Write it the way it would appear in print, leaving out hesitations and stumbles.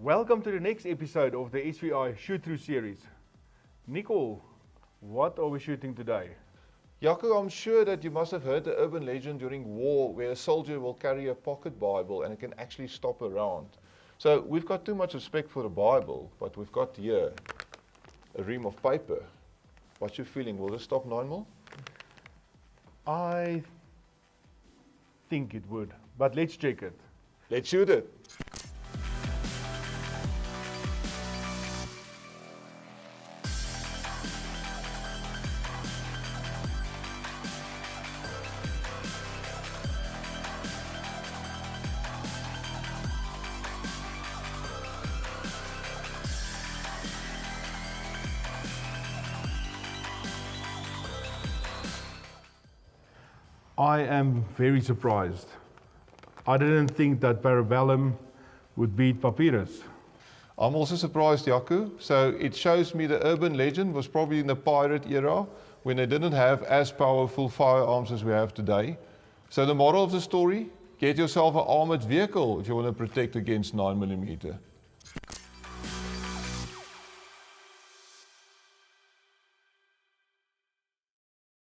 Welcome to the next episode of the SVI Shoot Through series. Nicole, what are we shooting today? Jaco, I'm sure that you must have heard the urban legend during war where a soldier will carry a pocket Bible and it can actually stop around. So we've got too much respect for the Bible, but we've got here a ream of paper. What's your feeling? Will this stop 9mm? I think it would, but let's check it. Let's shoot it. I am very surprised. I didn't think that Parabellum would beat Papyrus. I'm also surprised, Jaco. So it shows me the urban legend was probably in the pirate era when they didn't have as powerful firearms as we have today. So the moral of the story, get yourself an armored vehicle if you want to protect against 9mm.